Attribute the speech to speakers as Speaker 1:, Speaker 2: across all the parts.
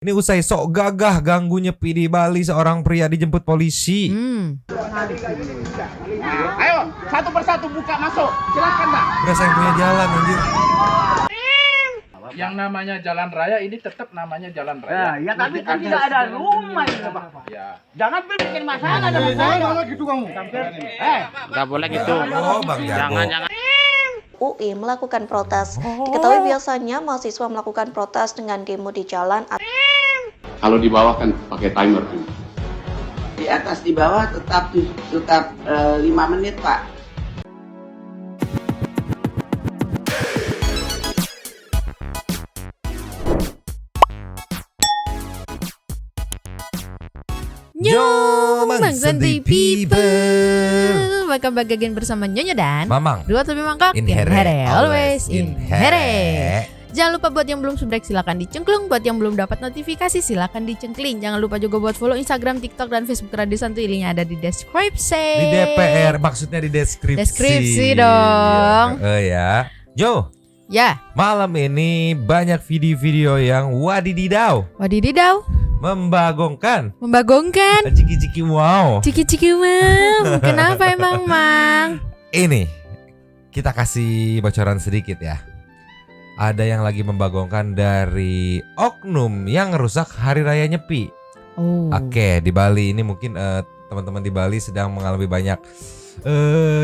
Speaker 1: Ini usai sok gagah ganggu nyepi di Bali, seorang pria dijemput polisi.
Speaker 2: Ayo, satu persatu buka masuk. Silakan, Pak.
Speaker 1: Berasa yang punya jalan anjir.
Speaker 3: Yang namanya jalan raya ini tetap namanya jalan raya.
Speaker 2: Ya tapi kan tidak ada rumah ini, Pak.
Speaker 3: Ya.
Speaker 2: Jangan bikin masalah dengan saya. Gitu kamu.
Speaker 3: Nggak boleh gitu.
Speaker 1: Oh, Bang Jago.
Speaker 3: Jangan.
Speaker 4: UI melakukan protes. Diketahui biasanya mahasiswa melakukan protes dengan demo di jalan.
Speaker 5: Kalau di bawah kan pakai timer tuh.
Speaker 6: Di atas di bawah tetap 5 menit, Pak.
Speaker 1: Yo, Mang Santi People.
Speaker 7: Welcome back again bersama Nyonya dan
Speaker 1: Mamang.
Speaker 7: Dua lebih mangkok.
Speaker 1: Inhere,
Speaker 7: Always
Speaker 1: inhere.
Speaker 7: inhere. Jangan lupa buat yang belum subscribe silakan dicengklung. Buat yang belum dapat notifikasi silakan dicengkling. Jangan lupa juga buat follow Instagram, TikTok, dan Facebook Radio Santuy. Linknya ada di deskripsi.
Speaker 1: Di DPR, maksudnya di deskripsi.
Speaker 7: Deskripsi dong.
Speaker 1: Ya. Jo,
Speaker 7: Ya,
Speaker 1: malam ini banyak video-video yang wadididaw,
Speaker 7: wadididaw,
Speaker 1: membagongkan,
Speaker 7: membagongkan.
Speaker 1: ciki-ciki wow.
Speaker 7: Ciki-ciki mam. Kenapa emang mang?
Speaker 1: Ini kita kasih bocoran sedikit ya. Ada yang lagi membagongkan dari oknum yang ngerusak hari raya Nyepi.
Speaker 7: Oh.
Speaker 1: Oke, di Bali ini mungkin teman-teman di Bali sedang mengalami banyak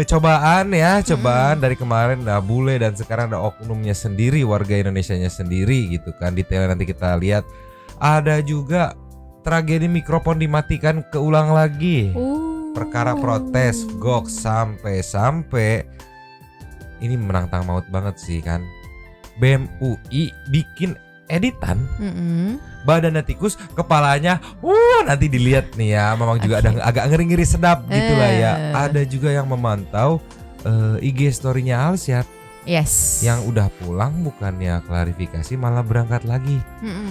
Speaker 1: cobaan ya, cobaan dari kemarin ada bule dan sekarang ada oknumnya sendiri, warga Indonesianya sendiri gitu kan. Detailnya nanti kita lihat. Ada juga tragedi mikrofon dimatikan keulang lagi. Perkara protes GOK sampai ini menantang maut banget sih kan. BEM UI bikin editan badannya tikus, kepalanya nanti dilihat nih ya. Memang juga ada agak ngeri-ngeri sedap gitulah ya. Ada juga yang memantau IG story-nya Alsyad.
Speaker 7: Yes.
Speaker 1: Yang udah pulang bukannya klarifikasi malah berangkat lagi.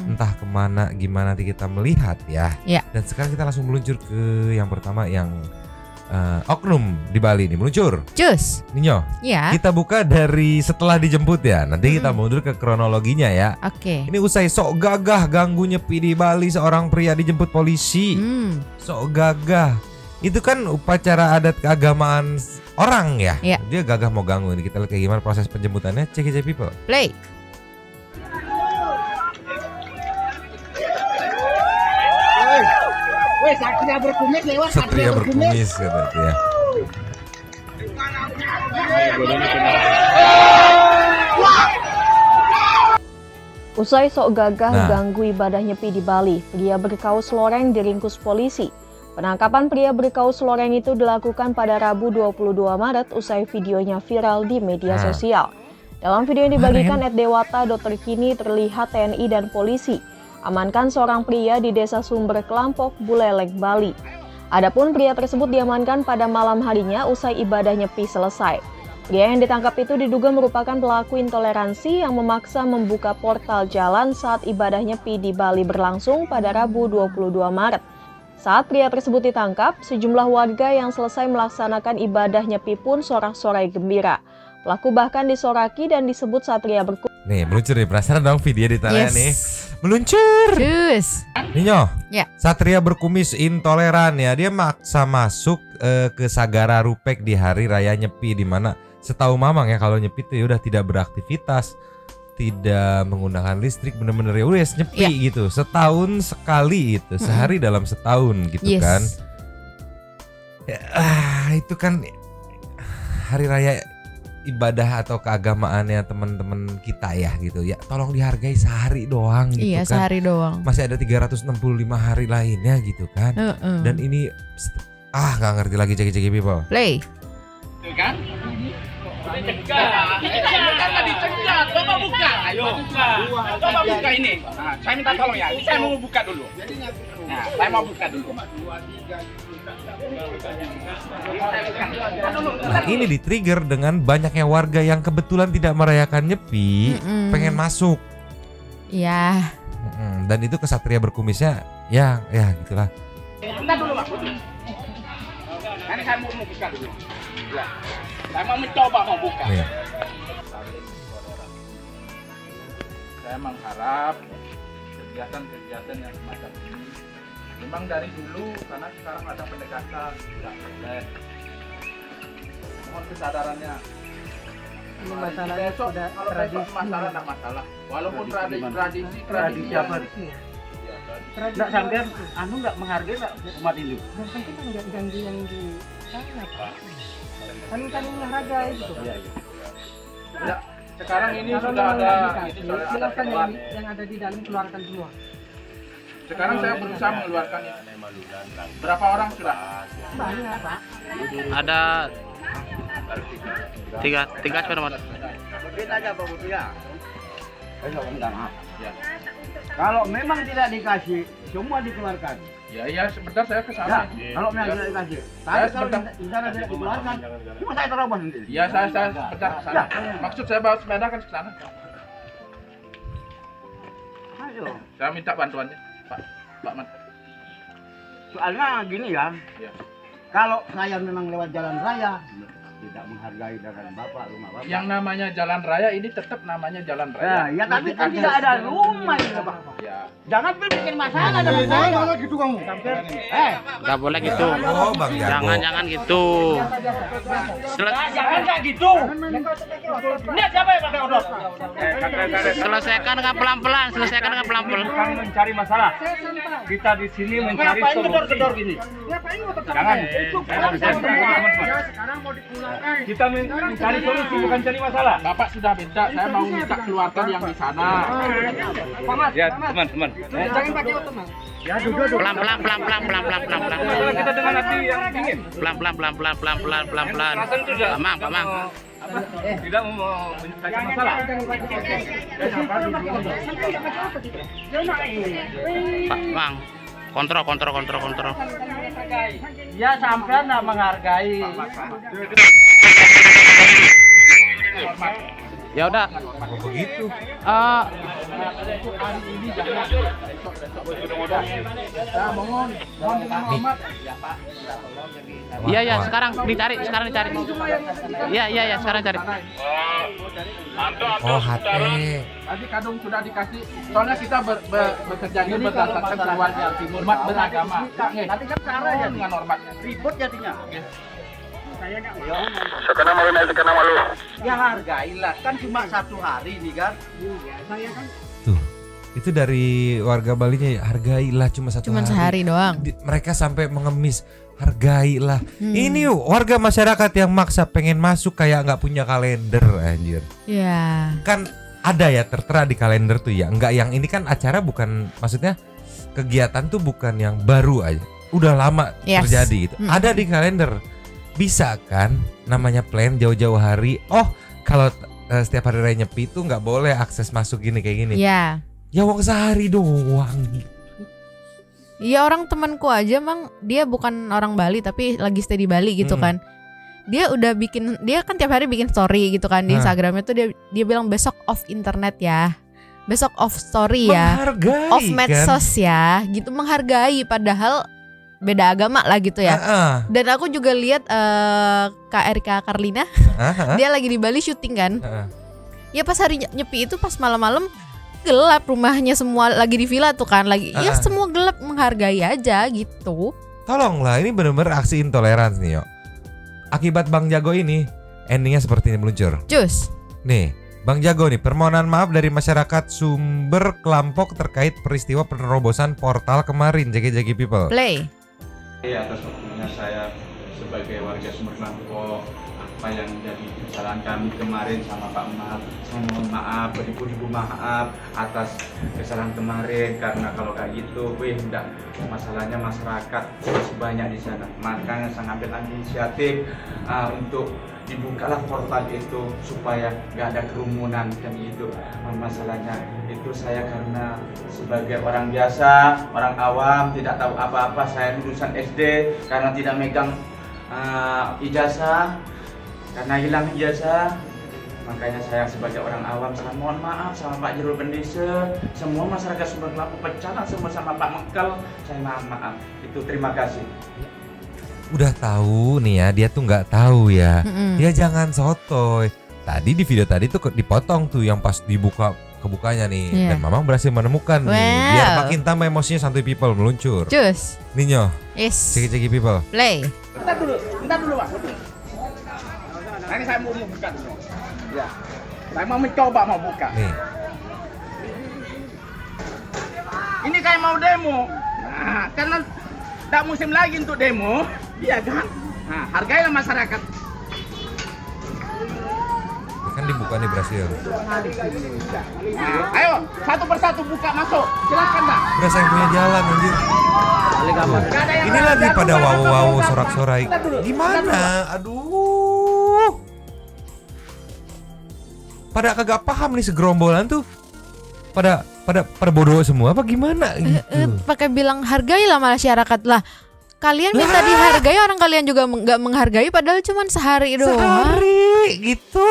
Speaker 1: Entah kemana, gimana nanti kita melihat ya. Dan sekarang kita langsung meluncur ke yang pertama, yang oknum di Bali ini meluncur.
Speaker 7: Cus.
Speaker 1: Ninyo,
Speaker 7: Ya.
Speaker 1: kita buka dari setelah dijemput ya. Nanti kita mundur ke kronologinya ya.
Speaker 7: Oke.
Speaker 1: Ini usai sok gagah ganggu nyepi di Bali, seorang pria dijemput polisi. Sok gagah. Itu kan upacara adat keagamaan orang ya.
Speaker 7: Iya.
Speaker 1: Dia gagah mau ganggu. Ini kita lihat kayak gimana proses penjemputannya. Check it people.
Speaker 7: Play.
Speaker 2: Weh, satria berkumis lewat.
Speaker 1: Satria berkumis kata dia.
Speaker 8: Usai sok gagah
Speaker 1: Nah.
Speaker 8: ganggu ibadah Nyepi di Bali, pria berkaus loreng diringkus polisi. Penangkapan pria berkaus loreng itu dilakukan pada Rabu 22 Maret usai videonya viral di media sosial. Dalam video yang dibagikan @dewata.terkini terlihat TNI dan polisi amankan seorang pria di Desa Sumber Kelampok, Bulelek, Bali. Adapun pria tersebut diamankan pada malam harinya usai ibadah Nyepi selesai. Pria yang ditangkap itu diduga merupakan pelaku intoleransi yang memaksa membuka portal jalan saat ibadah Nyepi di Bali berlangsung pada Rabu 22 Maret. Saat pria tersebut ditangkap, sejumlah warga yang selesai melaksanakan ibadah Nyepi pun sorak-sorai gembira. Pelaku bahkan disoraki dan disebut Satria berkumis.
Speaker 1: Nih meluncur nih, penasaran dong video detailnya
Speaker 7: Yes.
Speaker 1: nih. Meluncur.
Speaker 7: Cus.
Speaker 1: Ninyo,
Speaker 7: Ya.
Speaker 1: Satria berkumis intoleran ya. Dia maksa masuk ke Sagara Rupek di hari raya Nyepi, di mana setahu Mamang ya kalau Nyepi itu udah tidak beraktivitas, tidak menggunakan listrik, bener-bener ya udah Nyepi gitu. Setahun sekali itu, sehari dalam setahun gitu
Speaker 7: Yes.
Speaker 1: kan. Ya, itu kan hari raya ibadah atau keagamaannya teman-teman kita ya gitu ya. Tolong dihargai sehari doang gitu
Speaker 7: Iya,
Speaker 1: kan.
Speaker 7: sehari doang.
Speaker 1: Masih ada 365 hari lainnya gitu kan. Dan ini nggak ngerti lagi ceki-ceki people.
Speaker 7: Play.
Speaker 2: Kan? Dicegah. Kan tadi dicegah. Coba buka. Ayo. Coba buka ini. Nah, saya minta tolong ya. Saya mau buka dulu. Nah, saya mau buka dulu.
Speaker 1: Nah ini di-trigger dengan banyaknya warga yang kebetulan tidak merayakan Nyepi, pengen masuk.
Speaker 7: Ya.
Speaker 1: Dan itu kesatria berkumisnya ya gitulah.
Speaker 2: Bentar dulu, Pak. Nanti saya mau buka dulu. Ya. Saya mau mencoba mau buka.
Speaker 1: Nih.
Speaker 3: Saya mengharap kegiatan-kegiatan yang semacam ini memang dari dulu, karena sekarang ada pendekatan tidak boleh. Mohon kesadarannya.
Speaker 9: Masalahnya
Speaker 3: Besok
Speaker 9: sudah
Speaker 3: kalau besok masalah tidak masalah, walaupun tradisi
Speaker 9: apa?
Speaker 3: Iya,
Speaker 9: Nggak sampai nggak menghargai umat Hindu. Dan penting kan nggak ganggu yang di sana, Pak. Kan olahraga itu.
Speaker 3: Ya, sekarang ini sudah ada
Speaker 9: silakan yang ada di dalam keluarkan semua.
Speaker 3: Sekarang saya berusaha mengeluarkan ini. Berapa orang sudah?
Speaker 9: Banyak, Pak.
Speaker 3: Ada tiga sepeda motor.
Speaker 9: Kita aja Pak Budi ya. Minta maaf.
Speaker 3: Ya.
Speaker 9: Kalau memang tidak dikasih, semua dikeluarkan.
Speaker 3: Ya, sebentar saya ke
Speaker 9: Ya,
Speaker 3: sana.
Speaker 9: kalau memang tidak dikasih.
Speaker 3: Saya
Speaker 9: Tapi kalau
Speaker 3: sebentar.
Speaker 9: di sana tidak dikeluarkan, cuma saya terobos nanti.
Speaker 3: Iya, saya sebentar ke sana. Maksud saya bawa sepeda kan ke sana.
Speaker 9: Ayo.
Speaker 3: Saya minta bantuannya, Pak Mat.
Speaker 9: Soalnya gini ya,
Speaker 3: Ya.
Speaker 9: kalau saya memang lewat jalan raya, tidak menghargai dengan bapak, rumah bapak.
Speaker 3: Yang namanya jalan raya ini tetap namanya jalan raya.
Speaker 9: Ya tapi kan
Speaker 3: Akses
Speaker 9: tidak ada
Speaker 3: semua.
Speaker 9: rumah ini, Pak.
Speaker 3: Ya.
Speaker 9: Jangan bikin masalah dengan saya.
Speaker 6: gitu kamu.
Speaker 3: Nggak boleh gitu.
Speaker 1: Oh, Bang Jago.
Speaker 3: Jangan gitu.
Speaker 9: Jangan kayak gitu. Ini siapa yang pakai odot?
Speaker 3: Selesaikan dengan pelan-pelan. Selesaikan dengan pelan-pelan.
Speaker 9: Bukan mencari masalah. Kita di sini mencari solusi. Gedor-gedor gini? Jangan. Kita mencari solusi, bukan cari masalah.
Speaker 3: Bapak sudah minta, saya mau minta keluarkan yang di sana.
Speaker 9: Ya, teman-teman. Jangan pakai odot, Mas. Ya, duduk.
Speaker 3: Pelan-pelan.
Speaker 9: Kita dengan hati yang dingin.
Speaker 3: Pelan-pelan. Pak Mang.
Speaker 9: Tidak mau menyelesaikan masalah.
Speaker 3: Pak Mang. Kontrol.
Speaker 9: Ya, sampai nggak menghargai.
Speaker 3: Ya udah.
Speaker 1: Kok begitu?
Speaker 3: Iya, sekarang dicari. Iya, sekarang cari.
Speaker 1: Oh, HT.
Speaker 3: Tadi kadung sudah dikasih. Soalnya kita bekerja ini berdasarkan keluarga hormat beragama. Nanti kan cara ya dengan hormatnya.
Speaker 9: Ribut jadinya.
Speaker 6: Ya hargailah, kan cuma 1 hari nih kan.
Speaker 1: Tuh, itu dari warga Balinya ya, hargailah cuma
Speaker 7: Cuman sehari doang.
Speaker 1: Mereka sampai mengemis, hargailah. Ini warga masyarakat yang maksa pengen masuk kayak nggak punya kalender, anjir.
Speaker 7: Ya.
Speaker 1: Kan ada ya tertera di kalender tuh ya. Enggak, yang ini kan acara bukan, maksudnya kegiatan tuh bukan yang baru aja. Udah lama terjadi gitu. Ada di kalender. Bisa kan namanya plan jauh-jauh hari. Oh, kalau setiap hari raya Nyepi itu nggak boleh akses masuk gini kayak gini.
Speaker 7: Ya.
Speaker 1: Ya wong sehari doang.
Speaker 7: Iya, orang temanku aja Mang, dia bukan orang Bali tapi lagi stay di Bali gitu kan. Dia udah bikin, dia kan tiap hari bikin story gitu kan di Instagramnya tuh dia bilang besok off internet ya. Besok off story ya.
Speaker 1: Menghargai,
Speaker 7: off medsos kan? Ya, gitu, menghargai padahal beda agama lah gitu ya. Dan aku juga lihat Kak Erika Karlina, dia lagi di Bali syuting kan. Ya pas hari Nyepi itu pas malam-malam gelap, rumahnya semua lagi di villa tuh kan lagi. Ya semua gelap, menghargai aja gitu.
Speaker 1: Tolonglah, ini benar-benar aksi intoleransi nih, yo. Akibat Bang Jago ini endingnya seperti ini meluncur.
Speaker 7: Cus.
Speaker 1: Nih, Bang Jago nih, permohonan maaf dari masyarakat Sumber Kelampok terkait peristiwa penerobosan portal kemarin. Jagi people.
Speaker 7: Play.
Speaker 3: Atas waktunya saya sebagai warga Sumber Kelampok, apa yang menjadi kesalahan kami kemarin sama Pak Maaf, saya mohon maaf, beribu-ribu maaf atas kesalahan kemarin, karena kalau kayak gitu, enggak, masalahnya masyarakat masih banyak di sana. Makanya saya ambil inisiatif untuk dibukalah portal itu supaya nggak ada kerumunan dan itu masalahnya. Itu saya karena sebagai orang biasa, orang awam, tidak tahu apa-apa, saya lulusan SD karena tidak megang ijazah, karena hilang ijazah, makanya saya sebagai orang awam saya mohon maaf sama Pak Jero Pendesa, semua masyarakat Sumber Kelampok Pecalang, semua sama Pak Mekel, saya maaf. Itu terima kasih.
Speaker 1: Udah tahu nih ya, dia tuh nggak tahu ya. Ya jangan sotoy. Tadi di video tadi tuh dipotong tuh yang pas dibuka kebukanya nih.
Speaker 7: Iya.
Speaker 1: Dan Mamang berhasil menemukan nih.
Speaker 7: Wow.
Speaker 1: Biar makin tambah emosinya santuy people meluncur.
Speaker 7: Cus.
Speaker 1: Ninyo,
Speaker 7: Yes.
Speaker 1: ceki-ceki people.
Speaker 7: Play.
Speaker 2: Bentar dulu Pak. Nah, ini saya mau buka dulu. Ya. Saya mau mencoba mau buka.
Speaker 1: Nih.
Speaker 2: Ini kayak mau demo. Nah, karena tak musim lagi untuk demo, iya kan? Nah, hargailah masyarakat.
Speaker 1: Kan dibuka nih berhasil.
Speaker 2: Nah, ayo, satu persatu buka masuk. Silakan, Pak.
Speaker 1: Berasa yang punya jalan anjir.
Speaker 2: Nggak ada yang
Speaker 1: Ini lagi
Speaker 2: jatuh,
Speaker 1: pada
Speaker 2: Pak.
Speaker 1: wow
Speaker 2: Bentar,
Speaker 1: sorak-sorai.
Speaker 2: bentar dulu.
Speaker 1: Gimana? Aduh. Pada kagak paham nih segerombolan tuh. Pada bodoh semua apa gimana gitu.
Speaker 7: Pakai bilang hargailah masyarakat lah. Kalian minta dihargai, orang kalian juga nggak menghargai padahal cuma sehari doang.
Speaker 1: Sehari gitu.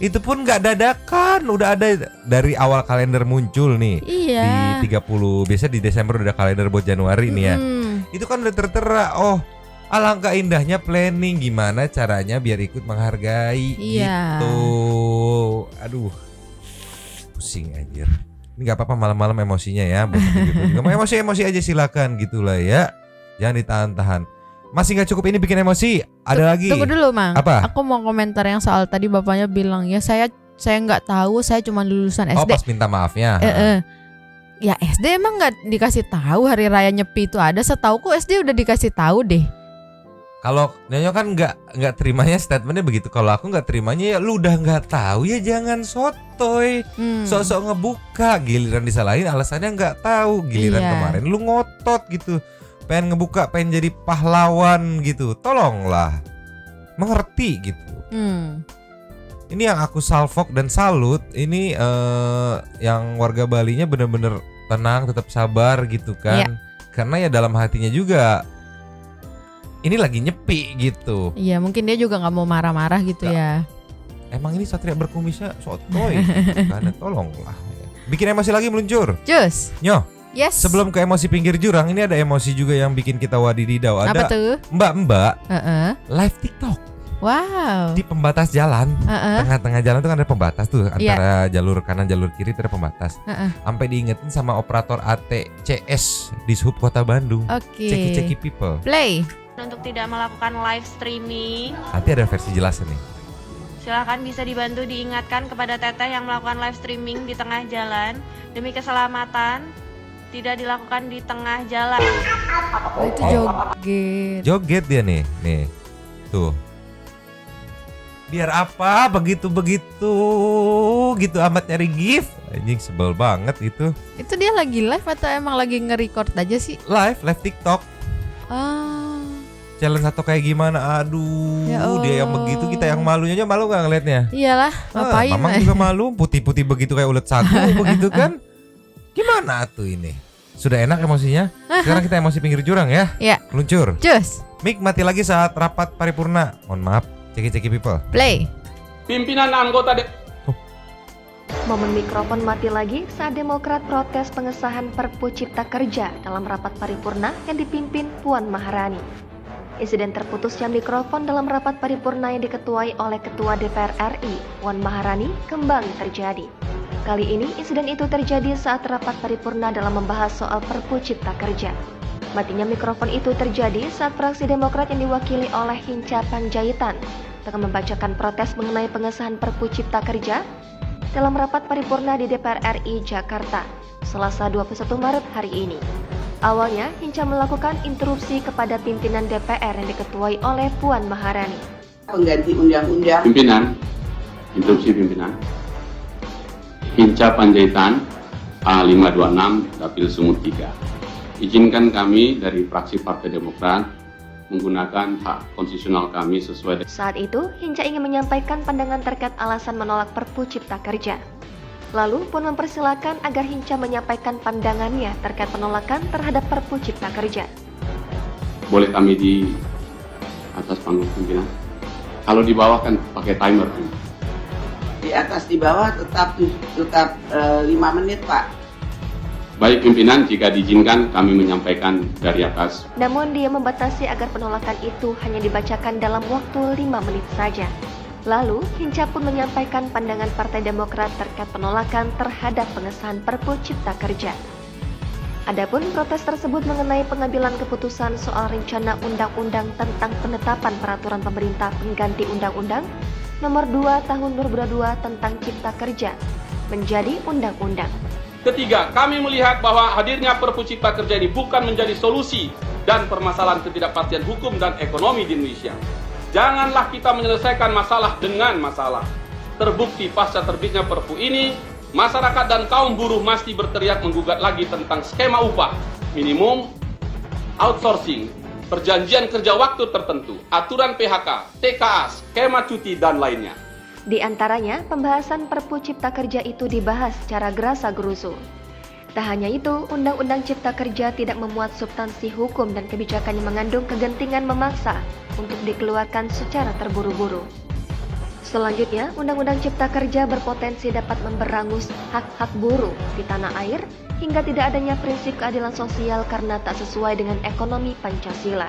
Speaker 1: Itu pun nggak dadakan, udah ada dari awal kalender muncul nih.
Speaker 7: Iya.
Speaker 1: Di 30, biasa di Desember udah kalender buat Januari nih ya. Itu kan udah tertera, oh alangkah indahnya planning gimana caranya biar ikut menghargai
Speaker 7: Iya.
Speaker 1: gitu. Aduh, pusing anjir. Ini nggak apa-apa malam-malam emosinya ya. Buat gitu. Mau emosi aja silakan gitulah ya. Jangan ditahan-tahan. Masih nggak cukup ini bikin emosi. Ada lagi.
Speaker 7: Tunggu dulu, Mang.
Speaker 1: Apa?
Speaker 7: Aku mau komentar yang soal tadi bapaknya bilang ya saya nggak tahu, saya cuma lulusan
Speaker 1: Oh
Speaker 7: SD.
Speaker 1: pas minta maafnya.
Speaker 7: Ya SD emang nggak dikasih tahu hari raya Nyepi itu ada. Setauku SD udah dikasih tahu deh.
Speaker 1: Kalau Nyonya kan nggak terimanya statementnya begitu. Kalau aku nggak terimanya ya lu udah nggak tahu ya jangan sotoy. Sok-sok ngebuka, giliran disalahin alasannya nggak tahu. Giliran
Speaker 7: Iya.
Speaker 1: kemarin lu ngotot gitu. Pengen ngebuka, pengen jadi pahlawan gitu. Tolonglah mengerti gitu. Ini yang aku salvok dan salut. Ini yang warga Balinya bener-bener tenang, tetap sabar gitu kan.
Speaker 7: Iya.
Speaker 1: Karena ya dalam hatinya juga ini lagi nyepi gitu.
Speaker 7: Iya, mungkin dia juga nggak mau marah-marah gitu ya.
Speaker 1: Emang ini satria berkumisnya sotoy gitu kan. Tolonglah. Bikin emosi lagi meluncur.
Speaker 7: Cus.
Speaker 1: Nyo.
Speaker 7: Yes.
Speaker 1: Sebelum ke emosi pinggir jurang, ini ada emosi juga yang bikin kita wadididau. Ada
Speaker 7: Apa tuh?
Speaker 1: mbak-mbak live TikTok
Speaker 7: Wow.
Speaker 1: di pembatas jalan. Tengah-tengah jalan tuh kan ada pembatas tuh antara jalur kanan jalur kiri itu ada pembatas. Sampai diingetin sama operator ATCS di Sub Kota Bandung.
Speaker 7: Oke.
Speaker 1: Ceki-ceki people.
Speaker 7: Play.
Speaker 10: Untuk tidak melakukan live streaming,
Speaker 1: Nanti ada versi jelasnya nih.
Speaker 10: silakan bisa dibantu diingatkan kepada teteh yang melakukan live streaming di tengah jalan. Demi keselamatan, tidak dilakukan di tengah jalan.
Speaker 7: Oh, itu joget.
Speaker 1: Joget dia nih. Tuh. Biar apa begitu-begitu gitu amat nyari gift. Anjing sebel banget itu.
Speaker 7: Itu dia lagi live atau emang lagi nge-record aja sih?
Speaker 1: Live TikTok. Challenge atau kayak gimana? Aduh,
Speaker 7: Ya
Speaker 1: dia yang begitu, kita yang malunya aja malu gak ngeliatnya?
Speaker 7: Iyalah, ngapain?
Speaker 1: Mamang juga malu, putih-putih begitu kayak ulet sagu begitu kan? Gimana tuh ini? Sudah enak emosinya? Sekarang kita emosi pinggir jurang ya?
Speaker 7: Ya.
Speaker 1: Luncur.
Speaker 7: Cus.
Speaker 1: Mic mati lagi saat rapat paripurna. Mohon maaf, ceki-ceki people.
Speaker 7: Play.
Speaker 5: Pimpinan anggota
Speaker 4: Momen mikrofon mati lagi saat Demokrat protes pengesahan Perpu Cipta Kerja dalam rapat paripurna yang dipimpin Puan Maharani. Insiden terputusnya mikrofon dalam rapat paripurna yang diketuai oleh Ketua DPR RI, Puan Maharani, kembali terjadi. Kali ini insiden itu terjadi saat rapat paripurna dalam membahas soal Perpu Cipta Kerja. Matinya mikrofon itu terjadi saat fraksi Demokrat yang diwakili oleh Hinca Panjaitan tengah membacakan protes mengenai pengesahan Perpu Cipta Kerja dalam rapat paripurna di DPR RI Jakarta, Selasa 21 Maret hari ini. Awalnya, Hinca melakukan interupsi kepada pimpinan DPR yang diketuai oleh Puan Maharani.
Speaker 6: Pengganti undang-undang.
Speaker 5: Pimpinan, interupsi pimpinan. Hinca Panjaitan A526 Dapil Sumut 3. Izinkan kami dari fraksi Partai Demokrat menggunakan hak konstitusional kami sesuai dengan...
Speaker 4: Saat itu, Hinca ingin menyampaikan pandangan terkait alasan menolak Perpu Cipta Kerja. Lalu pun mempersilakan agar Hinca menyampaikan pandangannya terkait penolakan terhadap Perpu Cipta Kerja.
Speaker 5: Boleh kami di atas panggung pimpinan? Kalau di bawah kan pakai timer.
Speaker 6: Di atas di bawah tetap 5 menit, Pak.
Speaker 5: Baik pimpinan, jika diizinkan kami menyampaikan dari atas.
Speaker 4: Namun dia membatasi agar penolakan itu hanya dibacakan dalam waktu 5 menit saja. Lalu, Hinca pun menyampaikan pandangan Partai Demokrat terkait penolakan terhadap pengesahan Perpu Cipta Kerja. Adapun protes tersebut mengenai pengambilan keputusan soal rencana undang-undang tentang penetapan peraturan pemerintah pengganti Undang-Undang Nomor 2 Tahun 2022 tentang Cipta Kerja menjadi undang-undang.
Speaker 11: Ketiga, kami melihat bahwa hadirnya Perpu Cipta Kerja ini bukan menjadi solusi dan permasalahan ketidakpastian hukum dan ekonomi di Indonesia. Janganlah kita menyelesaikan masalah dengan masalah. Terbukti pasca terbitnya Perpu ini, masyarakat dan kaum buruh masih berteriak menggugat lagi tentang skema upah minimum, outsourcing, perjanjian kerja waktu tertentu, aturan PHK, TKA, skema cuti, dan lainnya.
Speaker 4: Di antaranya, pembahasan Perpu Cipta Kerja itu dibahas secara gerasa-gerusu. Tak hanya itu, Undang-Undang Cipta Kerja tidak memuat substansi hukum dan kebijakan yang mengandung kegentingan memaksa untuk dikeluarkan secara terburu-buru. Selanjutnya, Undang-Undang Cipta Kerja berpotensi dapat memberangus hak-hak buruh di tanah air hingga tidak adanya prinsip keadilan sosial karena tak sesuai dengan ekonomi Pancasila.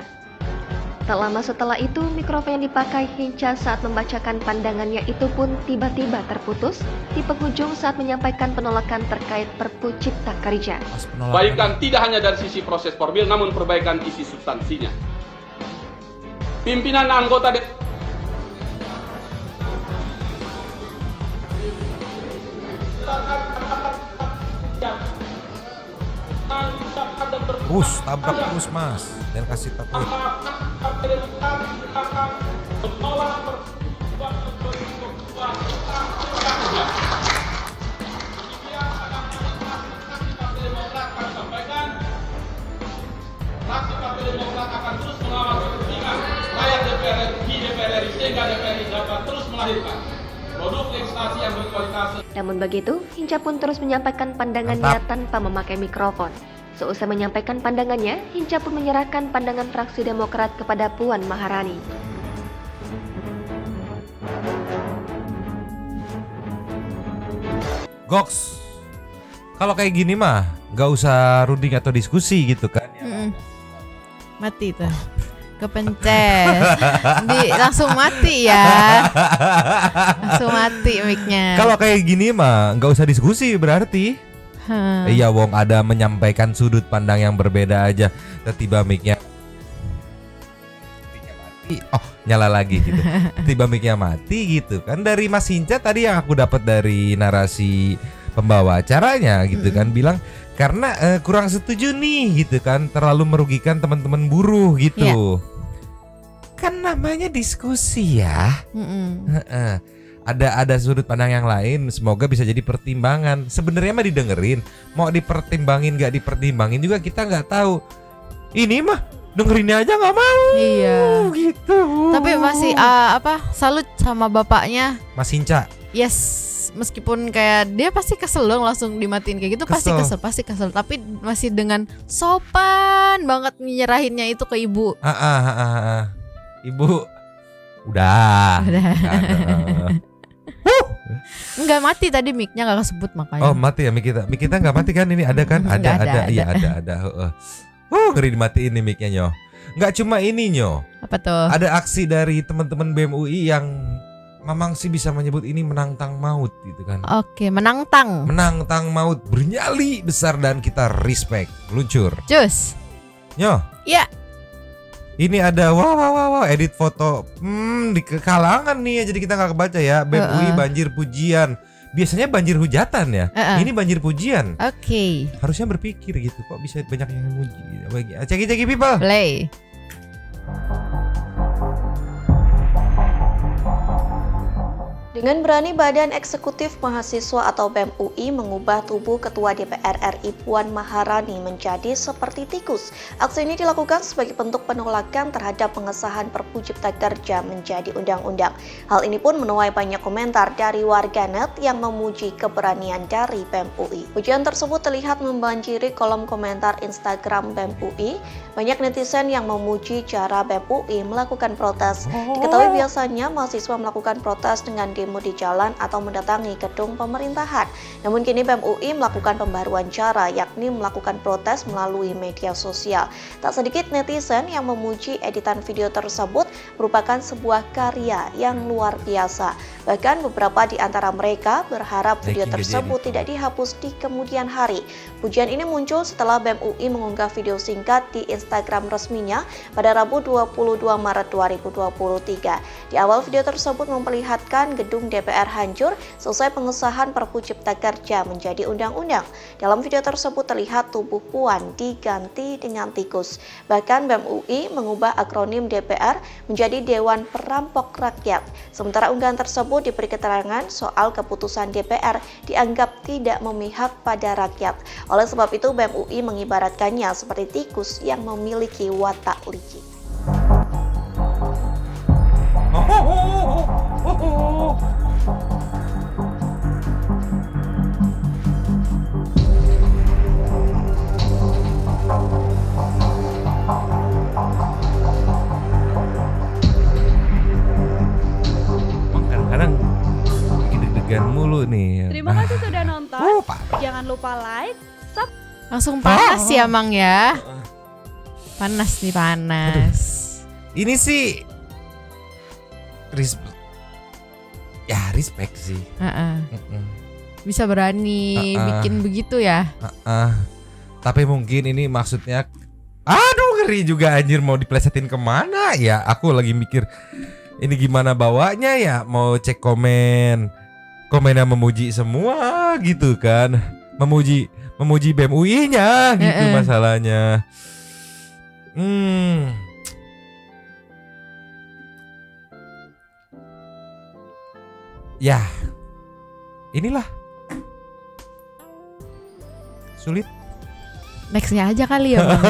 Speaker 4: Tak lama setelah itu, mikrofon yang dipakai Hinca saat membacakan pandangannya itu pun tiba-tiba terputus di penghujung saat menyampaikan penolakan terkait Perpu Cipta Kerja.
Speaker 11: Perbaikan tidak hanya dari sisi proses formil, namun perbaikan isi substansinya. Pimpinan anggota
Speaker 1: Tabrak terus mas, jangan kasih takut.
Speaker 11: akan terus mengawal kepentingan rakyat DPR RI sehingga DPR RI dapat terus melahirkan produk legislasi yang berkualitas.
Speaker 4: Namun begitu, Hinca pun terus menyampaikan pandangannya tanpa memakai mikrofon. Seusai menyampaikan pandangannya, Hinca pun menyerahkan pandangan fraksi Demokrat kepada Puan Maharani.
Speaker 1: Goks, kalau kayak gini mah gak usah runding atau diskusi gitu kan?
Speaker 7: Mati tuh, kepencet, langsung mati ya, langsung mati mic-nya.
Speaker 1: Kalau kayak gini mah gak usah diskusi berarti. Iya wong ada menyampaikan sudut pandang yang berbeda aja, tiba-tiba mic-nya mati, nyala lagi gitu. Tiba mic-nya mati gitu kan. Dari Mas Hinca tadi yang aku dapat dari narasi pembawa acaranya gitu kan, bilang karena kurang setuju nih gitu kan, terlalu merugikan teman-teman buruh gitu. Kan namanya diskusi ya. Ada sudut pandang yang lain, semoga bisa jadi pertimbangan. Sebenarnya mah didengerin, mau dipertimbangin gak dipertimbangin juga kita nggak tahu. Ini mah dengerinnya aja nggak mau.
Speaker 7: Iya.
Speaker 1: Gitu.
Speaker 7: Tapi masih salut sama bapaknya.
Speaker 1: Mas Hinca.
Speaker 7: Yes, meskipun kayak dia pasti kesel dong langsung dimatiin kayak gitu, pasti kesel. Tapi masih dengan sopan banget nyerahinnya itu ke ibu.
Speaker 1: Ibu, udah.
Speaker 7: Enggak mati tadi mic-nya enggak kesebut makanya.
Speaker 1: Oh mati ya mic kita enggak mati kan, ini ada kan? Ada. Iya ada. Ngeri dimatiin nih mic-nya Nyo. Enggak cuma ini Nyo.
Speaker 7: Apa tuh?
Speaker 1: Ada aksi dari teman-teman BEM UI yang memang sih bisa menyebut ini menantang maut gitu kan.
Speaker 7: Oke, menantang
Speaker 1: maut, bernyali besar dan kita respect. Luncur.
Speaker 7: Cus.
Speaker 1: Nyo.
Speaker 7: Iya.
Speaker 1: Ini ada wah edit foto di kalangan nih, jadi kita nggak kebaca ya. BEM UI banjir pujian. Biasanya banjir hujatan ya. Ini banjir pujian.
Speaker 7: Oke.
Speaker 1: Harusnya berpikir gitu, kok bisa banyak yang memuji. Ceki people.
Speaker 7: Play.
Speaker 12: Dengan berani Badan Eksekutif Mahasiswa atau BEM UI mengubah tubuh Ketua DPR RI Puan Maharani menjadi seperti tikus. Aksi ini dilakukan sebagai bentuk penolakan terhadap pengesahan Perpu Cipta Kerja menjadi undang-undang. Hal ini pun menuai banyak komentar dari warganet yang memuji keberanian dari BEM UI. Pujian tersebut terlihat membanjiri kolom komentar Instagram BEM UI. Banyak netizen yang memuji cara BEM UI melakukan protes. Diketahui biasanya mahasiswa melakukan protes dengan berdemo di jalan atau mendatangi gedung pemerintahan. Namun kini BEM UI melakukan pembaruan cara, yakni melakukan protes melalui media sosial. Tak sedikit netizen yang memuji editan video tersebut merupakan sebuah karya yang luar biasa. Bahkan beberapa di antara mereka berharap video tersebut tidak dihapus di kemudian hari. Pujian ini muncul setelah BEM UI mengunggah video singkat di Instagram resminya pada Rabu 22 Maret 2023. Di awal video tersebut memperlihatkan gedung DPR hancur selesai pengesahan Perpu Cipta Kerja menjadi undang-undang. Dalam video tersebut terlihat tubuh Puan diganti dengan tikus. Bahkan BEM UI mengubah akronim DPR menjadi Dewan Perampok Rakyat. Sementara unggahan tersebut diberi keterangan soal keputusan DPR dianggap tidak memihak pada rakyat. Oleh sebab itu BEM UI mengibaratkannya seperti tikus yang memiliki watak licik.
Speaker 1: Kadang-kadang deg-degan mulu nih.
Speaker 13: Terima kasih sudah nonton. Jangan lupa like,
Speaker 7: Langsung panas ya Mang ya. Panas nih, panas.
Speaker 1: Ini sih respect sih.
Speaker 7: Bisa berani bikin begitu ya.
Speaker 1: Tapi mungkin ini maksudnya, aduh ngeri juga anjir, mau diplesetin kemana ya. Aku lagi mikir ini gimana bawanya ya. Mau cek komennya memuji semua gitu kan. Memuji BEM UI-nya gitu masalahnya. Ya, inilah sulit.
Speaker 7: Nextnya aja kali ya Bang.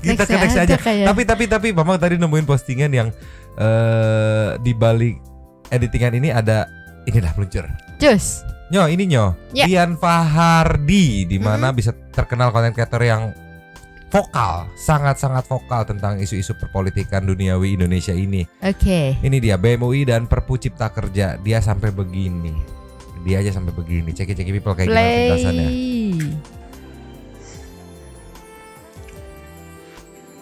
Speaker 1: Kita ke next aja. Tapi Mamang tadi nemuin postingan yang di balik editingan ini ada inilah meluncur.
Speaker 7: Cus.
Speaker 1: Ini Dian Fahardi, di mana bisa terkenal konten kreator yang vokal, sangat-sangat vokal tentang isu-isu perpolitikan duniawi Indonesia ini.
Speaker 7: Oke.
Speaker 1: Ini dia BEM UI dan Perpu Cipta Kerja. Dia sampai begini. Dia aja sampai begini. Ceki people kayak gimana penjelasannya?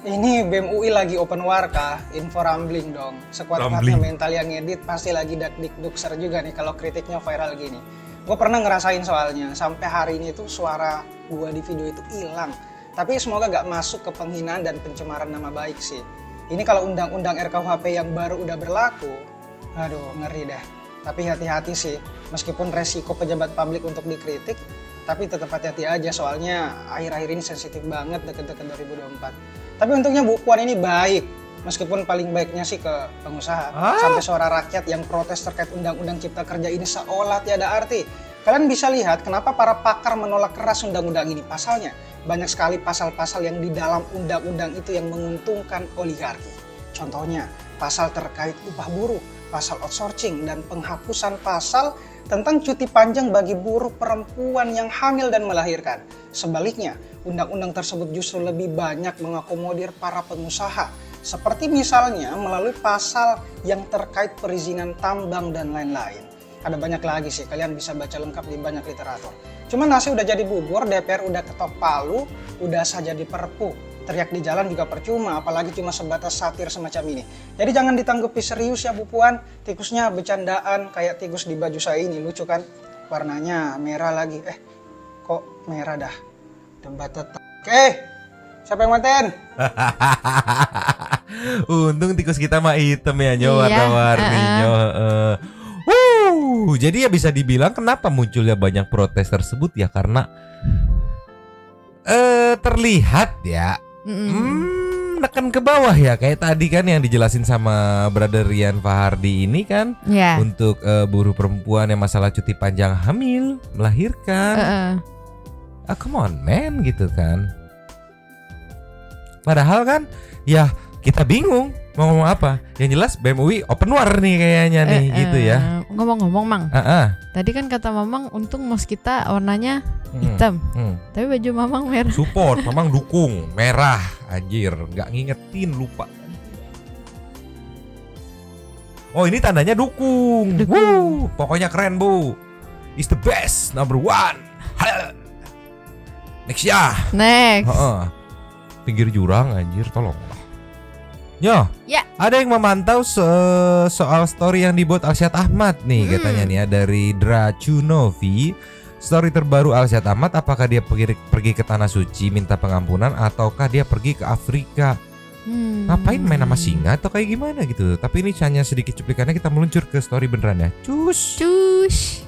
Speaker 9: Ini BEM UI lagi open war kah? Info rambling dong. Sekuat-kuatnya mental yang ngedit pasti lagi dak-dik-dukser juga nih kalau kritiknya viral gini. Gue pernah ngerasain soalnya, sampai hari ini tuh suara gue di video itu hilang. Tapi semoga gak masuk ke penghinaan dan pencemaran nama baik sih. Ini kalau undang-undang RKUHP yang baru udah berlaku, aduh ngeri dah. Tapi hati-hati sih, meskipun resiko pejabat publik untuk dikritik, tapi tetap hati-hati aja soalnya akhir-akhir ini sensitif banget deket-deket 2024. Tapi untungnya Bu Puan ini baik, meskipun paling baiknya sih ke pengusaha. Sampai suara rakyat yang protes terkait undang-undang Cipta Kerja ini seolah tiada arti. Kalian bisa lihat kenapa para pakar menolak keras undang-undang ini. Pasalnya, banyak sekali pasal-pasal yang di dalam undang-undang itu yang menguntungkan oligarki. Contohnya, pasal terkait upah buruh, pasal outsourcing, dan penghapusan pasal tentang cuti panjang bagi buruh perempuan yang hamil dan melahirkan. Sebaliknya, undang-undang tersebut justru lebih banyak mengakomodir para pengusaha. Seperti misalnya melalui pasal yang terkait perizinan tambang dan lain-lain. Ada banyak lagi sih, kalian bisa baca lengkap di banyak literatur. Cuman nasi udah jadi bubur, DPR udah ketok palu, udah saja di perpu. Teriak di jalan juga percuma, apalagi cuma sebatas satir semacam ini. Jadi jangan ditanggapi serius ya Bu Puan, tikusnya bercandaan kayak tikus di baju saya ini, lucu kan? Warnanya merah lagi, kok merah dah? Tempat tetap. Siapa yang manten?
Speaker 1: Untung tikus kita mah hitam ya, warna-warninya. Jadi ya bisa dibilang kenapa munculnya banyak protes tersebut ya karena terlihat ya neken ke bawah ya, kayak tadi kan yang dijelasin sama Brother Rian Fahardi ini kan, untuk buruh perempuan yang masalah cuti panjang hamil, melahirkan. Come on man gitu kan. Padahal kan ya kita bingung mau ngomong apa. Yang jelas BEM UI open war nih kayaknya nih gitu ya.
Speaker 7: Ngomong-ngomong Mang, tadi kan kata Mamang untung mos kita warnanya hitam, tapi baju Mamang merah.
Speaker 1: Support, Mamang dukung merah. Anjir, nggak ngingetin, lupa. Oh ini tandanya dukung. Woo, pokoknya keren Bu. Is the best, number one. Next ya.
Speaker 7: Next.
Speaker 1: Pinggir jurang anjir, tolong. Yo,
Speaker 7: ya.
Speaker 1: Ada yang memantau soal story yang dibuat Alsyad Ahmad nih katanya nih ya, dari Dracunovi. Story terbaru Alsyad Ahmad, apakah dia pergi ke Tanah Suci minta pengampunan ataukah dia pergi ke Afrika? Ngapain main sama singa atau kayak gimana gitu. Tapi ini hanya sedikit cuplikannya, kita meluncur ke story beneran ya. Cus.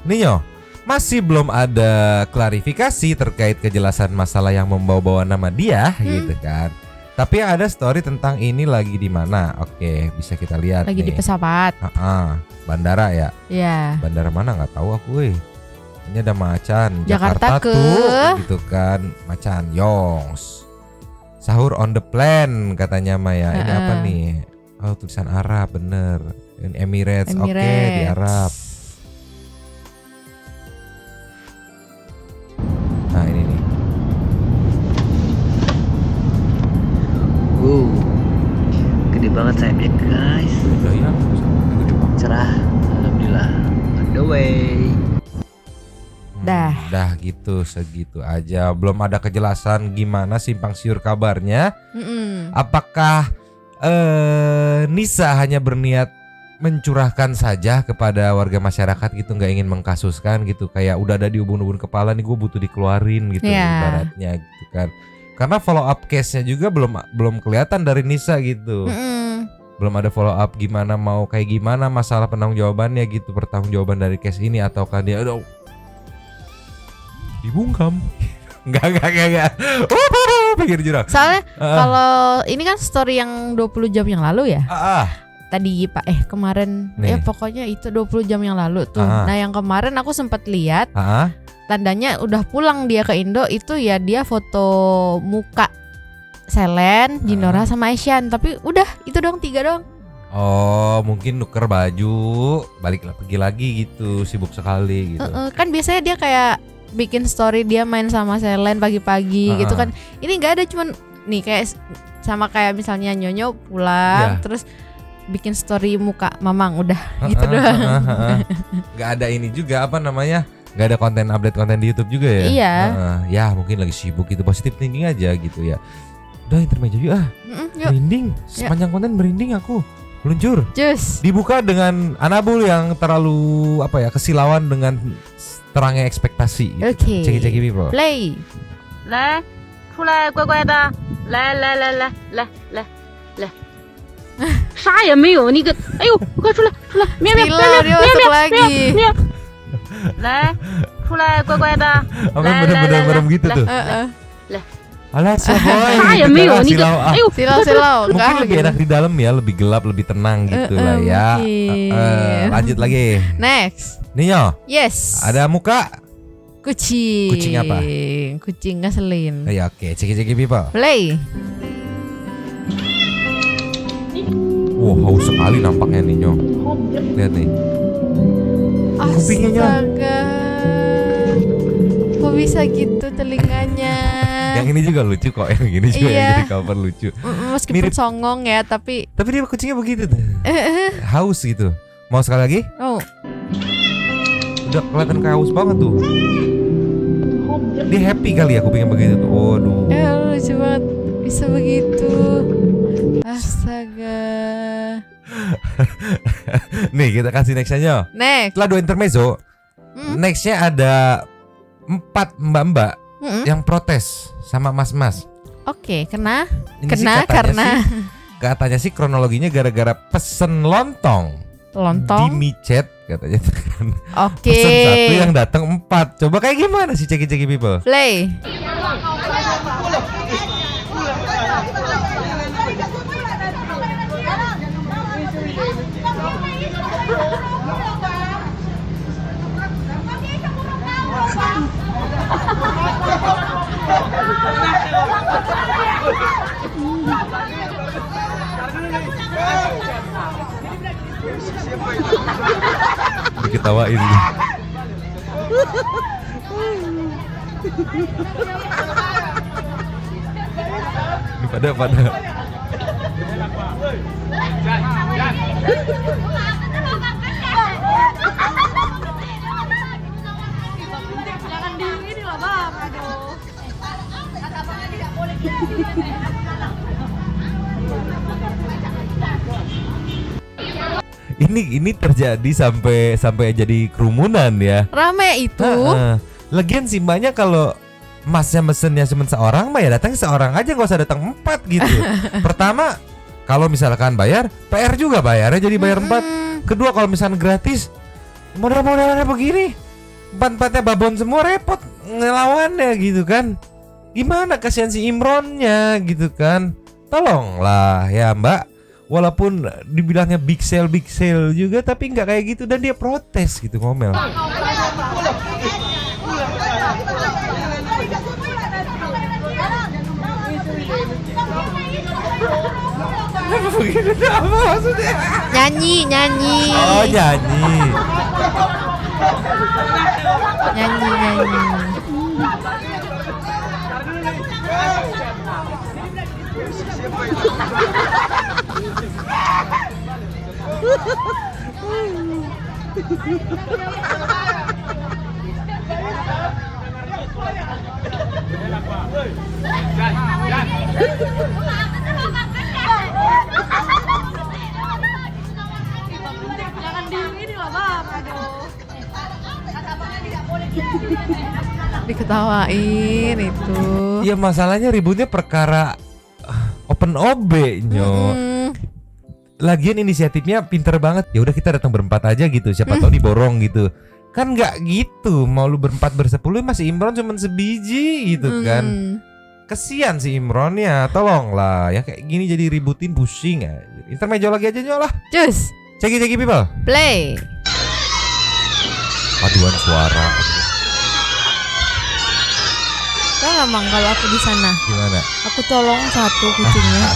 Speaker 1: Nih yo, masih belum ada klarifikasi terkait kejelasan masalah yang membawa-bawa nama dia gitu kan. Tapi ada story tentang ini lagi di mana? Oke, bisa kita lihat
Speaker 7: lagi
Speaker 1: nih.
Speaker 7: Di pesawat.
Speaker 1: Bandara ya?
Speaker 7: Iya.
Speaker 1: Bandara mana nggak tahu aku. Ini ada Macan
Speaker 7: Jakarta ke
Speaker 1: tuh, gitu kan. Macan Yongs. Sahur on the plan katanya Maya. Ini apa nih? Oh, tulisan Arab bener. Ini Emirates. Oke, di Arab. Nah, ini nih.
Speaker 14: Gede banget sayapnya guys. Cerah, alhamdulillah. On the way.
Speaker 1: Dah gitu, segitu aja. Belum ada kejelasan gimana simpang siur kabarnya. Apakah Nisa hanya berniat mencurahkan saja kepada warga masyarakat gitu, nggak ingin mengkasuskan gitu, kayak udah ada di ubun-ubun kepala nih, gue butuh dikeluarin gitu ibaratnya gitu kan. Karena follow up case-nya juga belum kelihatan dari Nisa gitu. Belum ada follow up gimana, mau kayak gimana masalah penanggung-jawabannya gitu, pertanggungjawaban dari case ini, ataukah dia dibungkam. Enggak. Pikir jurang.
Speaker 7: Soalnya kalau ini kan story yang 20 jam yang lalu ya. Tadi Pak kemarin
Speaker 1: nih.
Speaker 7: Pokoknya itu 20 jam yang lalu tuh. Nah, yang kemarin aku sempat lihat. Tandanya udah pulang dia ke Indo itu ya, dia foto muka Selen, Jinora sama Asian, tapi udah itu dong, 3 dong.
Speaker 1: Oh, mungkin nuker baju, pergi lagi gitu, sibuk sekali gitu.
Speaker 7: Kan biasanya dia kayak bikin story dia main sama Selen pagi-pagi gitu kan. Ini nggak ada, cuman nih kayak sama kayak misalnya Nyonyo pulang terus bikin story muka Mamang, udah gitu doang.
Speaker 1: Nggak ada ini juga apa namanya? Nggak ada update konten di YouTube juga ya?
Speaker 7: Iya.
Speaker 1: Ya mungkin lagi sibuk gitu, positive thinking aja gitu ya. Udah intermezzo yuk merinding, sepanjang konten merinding aku. Meluncur. Dibuka dengan Anabul yang terlalu kesilauan dengan terangnya ekspektasi gitu.
Speaker 7: Oke.
Speaker 1: Ceki people.
Speaker 7: Play.
Speaker 10: 来，出来，乖乖的，来，啥也没有，你个，哎呦，快出来，喵喵喵喵喵喵，来，出来，乖乖的，来，
Speaker 1: gitu tuh.
Speaker 10: 来。
Speaker 1: Alas boy.
Speaker 7: Silau.
Speaker 1: Mungkin lebih enak di dalam ya, lebih gelap, lebih tenang gitu lah ya. Lanjut lagi.
Speaker 7: Next.
Speaker 1: Nio.
Speaker 7: Yes.
Speaker 1: Ada muka
Speaker 7: kucing.
Speaker 1: Kucing apa?
Speaker 7: Kucing ngeselin.
Speaker 1: Ya oke, ceki people.
Speaker 7: Play.
Speaker 1: Wow, haus sekali nampaknya Nio. Lihat nih.
Speaker 7: Astaga. Kok bisa gitu telinganya?
Speaker 1: Yang ini juga lucu kok, yang ini juga yang jadi cover lucu.
Speaker 7: Meskipun mirip songong ya, tapi
Speaker 1: dia kucingnya begitu tuh. Haus gitu. Mau sekali lagi?
Speaker 7: Oh.
Speaker 1: Udah kelihatan kayak haus banget tuh. Dia happy kali ya kupingnya begitu tuh. Waduh.
Speaker 7: Lucu banget bisa begitu. Astaga.
Speaker 1: Nih kita kasih nextnya.
Speaker 7: Next.
Speaker 1: Setelah 2 intermezzo, nextnya ada 4 mbak-mbak yang protes sama mas-mas.
Speaker 7: Oke, karena
Speaker 1: katanya sih kronologinya gara-gara pesen lontong di micet katanya kan.
Speaker 7: Oke.
Speaker 1: Pesen 1 yang datang 4. Coba kayak gimana sih ceki people?
Speaker 7: Play.
Speaker 1: Diketawain. Ini pada Ini terjadi sampai jadi kerumunan ya.
Speaker 7: Rame itu.
Speaker 1: Lagian sih mbaknya kalau masnya mesennya cuma seorang mah ya datang seorang aja, nggak usah datang 4 gitu. Pertama kalau misalkan bayar, PR juga bayarnya jadi bayar 4. Kedua kalau misalkan gratis, modal-modalnya begini, 4-4-nya babon semua, repot ngelawannya gitu kan. Gimana kasihan si Imronnya gitu kan. Tolonglah ya mbak. Walaupun dibilangnya big sale juga, tapi nggak kayak gitu, dan dia protes gitu, ngomel. Apa maksudnya?
Speaker 7: Nyanyi.
Speaker 1: Oh nyanyi.
Speaker 13: Jangan dingin lah Bapak dong.
Speaker 7: Diketawain itu.
Speaker 1: Ya masalahnya ributnya perkara open OB nyo. Lagian inisiatifnya pinter banget. Ya udah kita datang berempat aja gitu. Siapa tahu diborong gitu. Kan nggak gitu. Mau lu berempat bersepuluh masih Imron cuma sebiji gitu kan. Kesian si Imronnya. Tolonglah ya kayak gini jadi ributin pusing aja. Intermezzo lagi aja nyolah.
Speaker 7: Cus.
Speaker 1: Ceki people.
Speaker 7: Play.
Speaker 1: Paduan suara.
Speaker 7: Tahu nggak Mang kalau aku di sana?
Speaker 1: Gimana?
Speaker 7: Aku tolong satu kucingnya.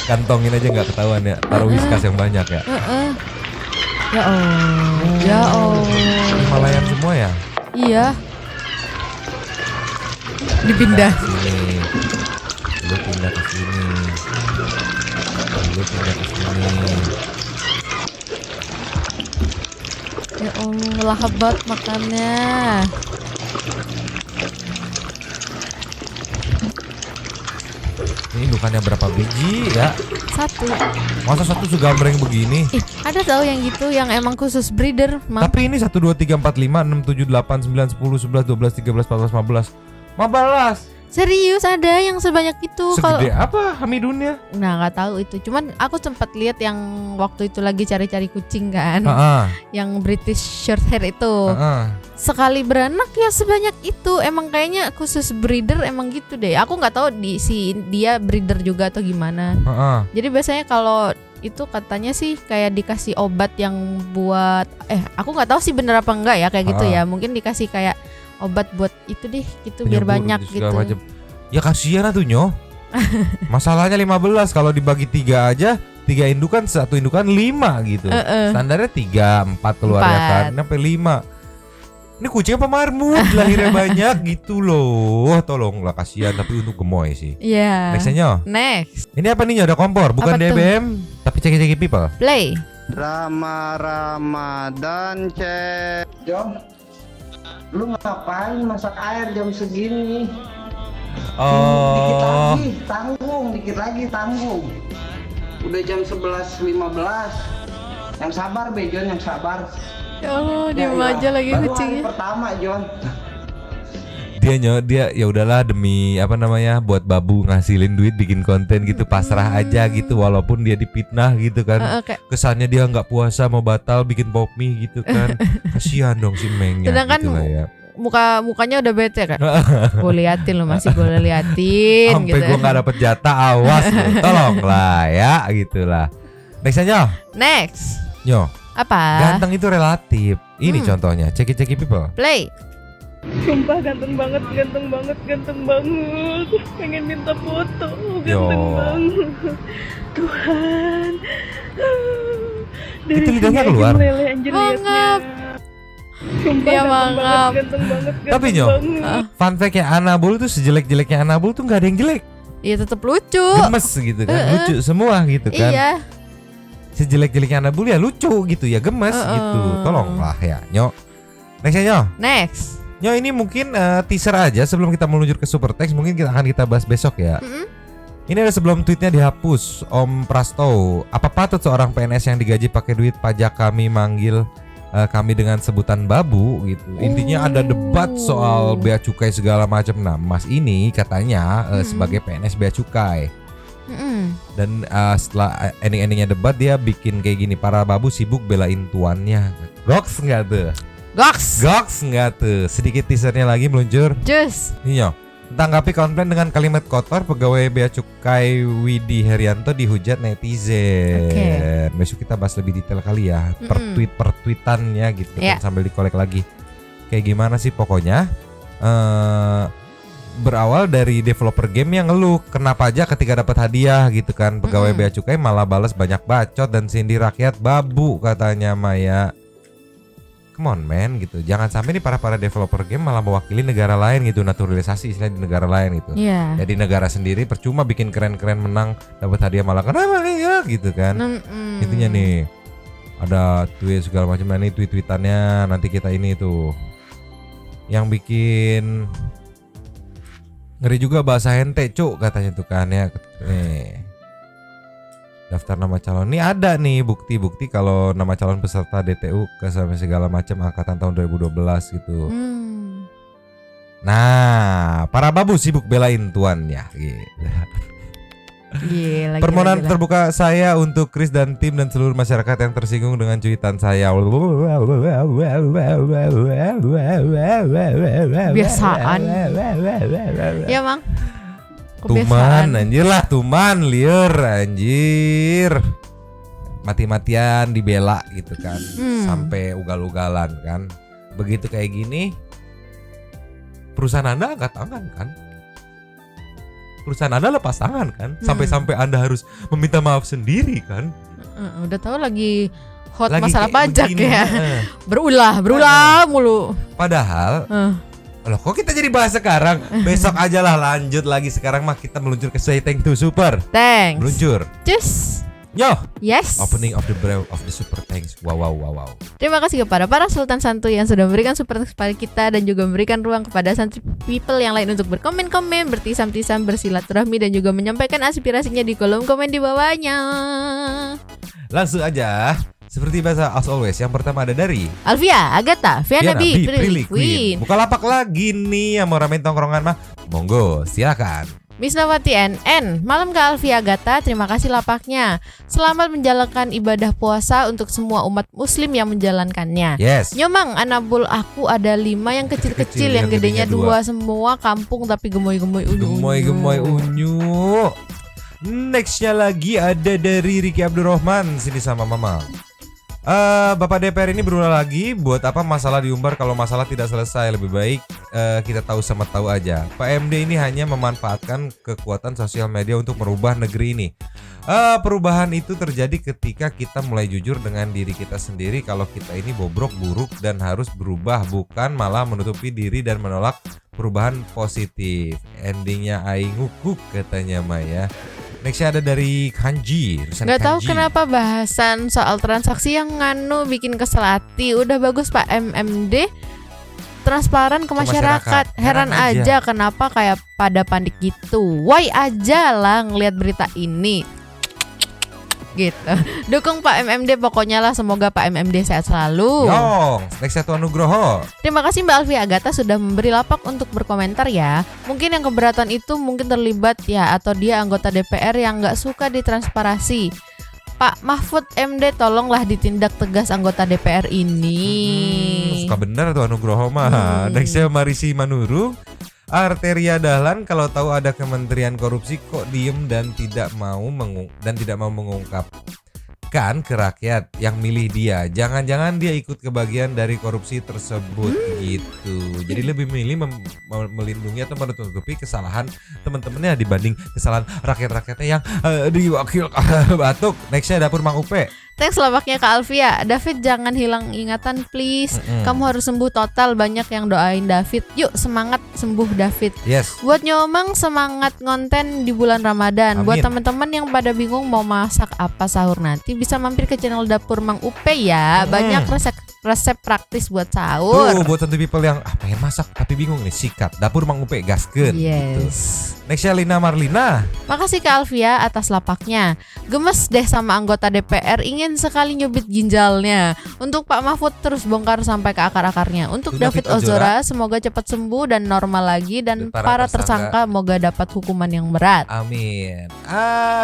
Speaker 1: Kantongin aja nggak ketahuan ya. Taruh whiskas yang banyak ya.
Speaker 7: Ya Allah.
Speaker 1: Himalayan semua ya?
Speaker 7: Iya. Dipindah.
Speaker 1: Sini. Lu pindah ke sini. Lu pindah ke sini.
Speaker 7: Ya Allah, lahap banget makannya.
Speaker 1: Ini indukannya berapa biji ya?
Speaker 7: 1.
Speaker 1: Masa 1 segambreng begini?
Speaker 7: Ada tahu yang gitu yang emang khusus breeder, Mang.
Speaker 1: Tapi ini 1, 2, 3, 4, 5, 6, 7, 8, 9, 10, 11, 12, 13, 14, 15
Speaker 7: Serius ada yang sebanyak itu.
Speaker 1: Segede apa Hamidunnya?
Speaker 7: Nah nggak tahu itu. Cuman aku sempat lihat yang waktu itu lagi cari-cari kucing kan. Yang British Shorthair itu. Sekali beranak ya sebanyak itu. Emang kayaknya khusus breeder emang gitu deh. Aku nggak tahu dia breeder juga atau gimana. Jadi biasanya kalau itu katanya sih kayak dikasih obat yang buat aku nggak tahu sih bener apa enggak ya kayak gitu ya. Mungkin dikasih kayak obat buat itu deh gitu biar banyak gitu.
Speaker 1: Ya kasihan tuh nyo. Masalahnya 15 kalau dibagi 3 aja 3 indukan 1 indukan 5 gitu. Standarnya 3, 4 keluarnya kan. Sampai 5. Ini kucing apa marmut lahirnya banyak gitu loh. Tolonglah kasihan tapi untuk gemoy sih.
Speaker 7: Iya. Next.
Speaker 1: Ini apa nih nyo? Ada kompor bukan DBM tapi ceki people.
Speaker 7: Play.
Speaker 9: Ramadan cek. Jom. Lu ngapain masak air jam segini? Dikit lagi tanggung. Udah jam 11.15. Yang sabar Bejon, yang sabar.
Speaker 7: Ya Allah, diem aja lagi kucingnya.
Speaker 9: Baru hari pertama Jon.
Speaker 1: Dia ya udahlah demi buat babu ngasilin duit bikin konten gitu, pasrah aja gitu walaupun dia dipitnah gitu kan. Kesannya dia nggak puasa mau batal bikin pop mie gitu kan. Kasihan dong si Mengnya.
Speaker 7: Sedangkan
Speaker 1: gitu lah ya.
Speaker 7: mukanya udah bete kan. Gue liatin lo masih gue liatin
Speaker 1: sampai
Speaker 7: gitu.
Speaker 1: Gue nggak dapet jatah, awas lo. Tolonglah ya gitulah. Next aja.
Speaker 7: Next.
Speaker 1: Nyo.
Speaker 7: Apa?
Speaker 1: Ganteng itu relatif. Ini contohnya. Ceki people.
Speaker 7: Play.
Speaker 10: Sumpah ganteng banget. Pengen minta foto. Ganteng banget. Tuhan.
Speaker 1: Itu lidahnya keluar.
Speaker 7: Mangap. Dia mangap.
Speaker 1: Tapi Nyo, fun fact-nya Anabul tuh sejelek-jeleknya Anabul tuh gak ada yang jelek.
Speaker 7: Iya tetap lucu.
Speaker 1: Gemes gitu kan. Lucu semua gitu kan.
Speaker 7: Iya.
Speaker 1: Sejelek-jeleknya Anabul ya lucu gitu ya, gemes gitu. Tolonglah ya Nyo. Next ya Nyo.
Speaker 7: Next.
Speaker 1: Ya ini mungkin teaser aja sebelum kita meluncur ke super text, mungkin kita akan bahas besok ya. Ini ada sebelum tweetnya dihapus, Om Prasto. Apa patut seorang PNS yang digaji pakai duit pajak kami manggil kami dengan sebutan babu gitu. Intinya ada debat soal bea cukai segala macam. Nah, Mas ini katanya sebagai PNS bea cukai. Dan setelah ending-endingnya debat dia bikin kayak gini, para babu sibuk belain tuannya. Goks nggak tuh? Goks nggak tuh? Sedikit teasernya lagi meluncur.
Speaker 7: Jus.
Speaker 1: Iya. Tanggapi komplain dengan kalimat kotor, pegawai bea cukai Widi Herianto dihujat netizen. Besok kita bahas lebih detail kali ya, per tweetannya gitu kan, sambil dikolek lagi. Kayak gimana sih pokoknya? Berawal dari developer game yang ngeluh kenapa aja ketika dapat hadiah gitu kan, pegawai bea cukai malah balas banyak bacot dan sindir rakyat babu katanya Maya. Come on man gitu, jangan sampai nih para developer game malah mewakili negara lain gitu, naturalisasi istilah di negara lain gitu. Jadi negara sendiri percuma bikin keren-keren menang dapat hadiah malah kenapa ya gitu kan. Intinya nih ada tweet segala macam, nah ini tweet-tweetannya nanti kita ini tuh yang bikin ngeri juga bahasa hente cuk katanya tuh kan ya. Nih daftar nama calon, ini ada nih bukti-bukti kalau nama calon peserta DTU ke segala macam angkatan tahun 2012 gitu. Nah, para babu sibuk belain tuannya gitu. Permohonan terbuka saya untuk Chris dan tim dan seluruh masyarakat yang tersinggung dengan cuitan saya.
Speaker 7: Biasaan. Ya, Mang.
Speaker 1: Tuman anjir lah, tuman liur anjir. Mati-matian dibela gitu kan. Sampai ugal-ugalan kan. Begitu kayak gini perusahaan Anda angkat tangan kan. Perusahaan Anda lepas tangan kan. Sampai-sampai Anda harus meminta maaf sendiri kan.
Speaker 7: Udah tahu lagi hot lagi masalah pajak begini, ya. Berulah mulu.
Speaker 1: Padahal loh kok kita jadi bahas sekarang? Besok aja lah lanjut lagi. Sekarang mah kita meluncur ke Say Thank to Super.
Speaker 7: Thanks.
Speaker 1: Meluncur.
Speaker 7: Cus.
Speaker 1: Yo.
Speaker 7: Yes.
Speaker 1: Opening of the brand of the Super Thanks. Wow.
Speaker 7: Terima kasih kepada para Sultan Santuy yang sudah memberikan super thanks kepada kita dan juga memberikan ruang kepada santri people yang lain untuk berkomen-komen, bertisam-tisam, bersilaturahmi dan juga menyampaikan aspirasinya di kolom komen di bawahnya. Langsung aja. Seperti biasa as always, yang pertama ada dari Alvia, Agatha, Viana B, Prilly Queen.
Speaker 1: Bukalapak lagi nih yang mau ramein tongkrongan mah. Monggo, silakan.
Speaker 7: Misnawati NN, malam ke Alvia Agatha, terima kasih lapaknya. Selamat menjalankan ibadah puasa untuk semua umat muslim yang menjalankannya.
Speaker 1: Yes.
Speaker 7: Nyomang, anabul aku ada 5 yang kecil-kecil, yang gedenya 2 semua kampung tapi gemoy-gemoy unyu.
Speaker 1: Gemoy-gemoy unyu. Nextnya lagi ada dari Riki Abdurrahman, sini sama mama. Bapak DPR ini berulang lagi, buat apa masalah diumbar kalau masalah tidak selesai? Lebih baik kita tahu sama tahu aja. Pak MD ini hanya memanfaatkan kekuatan sosial media untuk merubah negeri ini. Perubahan itu terjadi ketika kita mulai jujur dengan diri kita sendiri kalau kita ini bobrok, buruk dan harus berubah, bukan malah menutupi diri dan menolak perubahan positif. Endingnya aing ngukuk katanya Maya. Nextnya ada dari Kanji.
Speaker 7: Gak tahu kenapa bahasan soal transaksi yang nganu bikin kesel hati. Udah bagus Pak MMD, transparan ke masyarakat. Heran aja kenapa kayak pada panik gitu. Why aja lah ngelihat berita ini gitu. Dukung Pak MMD pokoknya lah, semoga Pak MMD sehat selalu.
Speaker 1: Yong, next satu Anugroho.
Speaker 7: Terima kasih Mbak Alfie Agatha sudah memberi lapak untuk berkomentar ya. Mungkin yang keberatan itu mungkin terlibat ya, atau dia anggota DPR yang gak suka ditransparasi. Pak Mahfud MD tolonglah ditindak tegas anggota DPR ini.
Speaker 1: Suka bener tuh Anugroho mah. Nextnya Marisi Manuru. Arteria Dahlan, kalau tahu ada kementerian korupsi kok diem dan tidak mau mengungkapkan ke rakyat yang milih dia. Jangan-jangan dia ikut kebagian dari korupsi tersebut gitu. Jadi lebih milih melindungi atau menutupi kesalahan teman-temannya dibanding kesalahan rakyat-rakyatnya yang diwakil batuk. Nextnya dapur Mang Upe.
Speaker 7: Thanks lapaknya Kak Alfia. David jangan hilang ingatan please. Kamu harus sembuh total. Banyak yang doain David. Yuk semangat sembuh David.
Speaker 1: Yes.
Speaker 7: Buat Nyomang semangat konten di bulan Ramadan.
Speaker 1: Amin.
Speaker 7: Buat teman-teman yang pada bingung mau masak apa sahur nanti, bisa mampir ke channel Dapur Mang Upe ya. Banyak resep praktis buat sahur.
Speaker 1: Buat tentu people yang pengen masak tapi bingung nih, sikat Dapur Mang Upe gaskeun.
Speaker 7: Yes.
Speaker 1: Gitu. Nextnya Lina Marlina.
Speaker 7: Makasih Kak Alfia atas lapaknya. Gemes deh sama anggota DPR, ingin sekali nyubit ginjalnya. Untuk Pak Mahfud terus bongkar sampai ke akar-akarnya. Untuk David Ozora semoga cepat sembuh dan normal lagi. Dan para tersangka semoga dapat hukuman yang berat.
Speaker 1: Amin.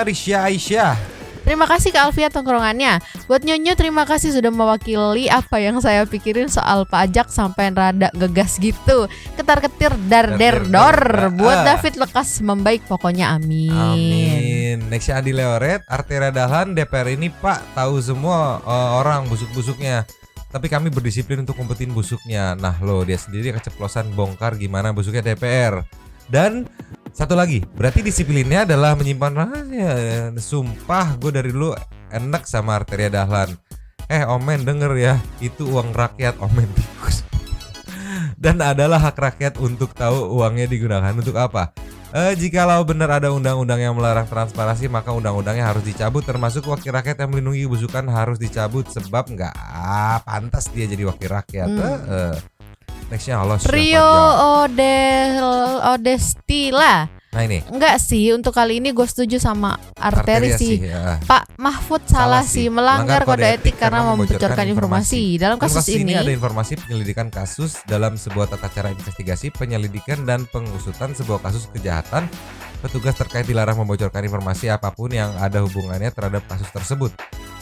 Speaker 1: Risya Aisyah.
Speaker 7: Terima kasih Kak Alfia tongkrongannya. Buat Nyonyo terima kasih sudah mewakili apa yang saya pikirin soal pajak sampai rada gegas gitu. Ketar-ketir dar-der-dor. Buat David lekas membaik pokoknya, amin.
Speaker 1: Amin. Nextnya Andi Leoret. Arteria Dahlan, DPR ini Pak tahu semua orang busuk-busuknya. Tapi kami berdisiplin untuk ngumpetin busuknya. Nah lo dia sendiri keceplosan bongkar gimana busuknya DPR. Dan satu lagi, berarti disiplinnya adalah menyimpan rahasia. Sumpah gue dari dulu enak sama Arteria Dahlan. Omen denger ya, itu uang rakyat, omen tikus. Dan adalah hak rakyat untuk tahu uangnya digunakan untuk apa. Jikalau benar ada undang-undang yang melarang transparansi, maka undang-undangnya harus dicabut. Termasuk wakil rakyat yang melindungi busukan harus dicabut. Sebab nggak pantas dia jadi wakil rakyat. Nextnya Allah
Speaker 7: Rio Odestila.
Speaker 1: Nah ini.
Speaker 7: Enggak sih, untuk kali ini gue setuju sama Arteri sih.
Speaker 1: Ya.
Speaker 7: Pak Mahfud salah sih, melanggar kode etik karena membocorkan informasi. Dalam kasus ini
Speaker 1: ada informasi penyelidikan kasus dalam sebuah tata cara investigasi, penyelidikan dan pengusutan sebuah kasus kejahatan. Petugas terkait dilarang membocorkan informasi apapun yang ada hubungannya terhadap kasus tersebut.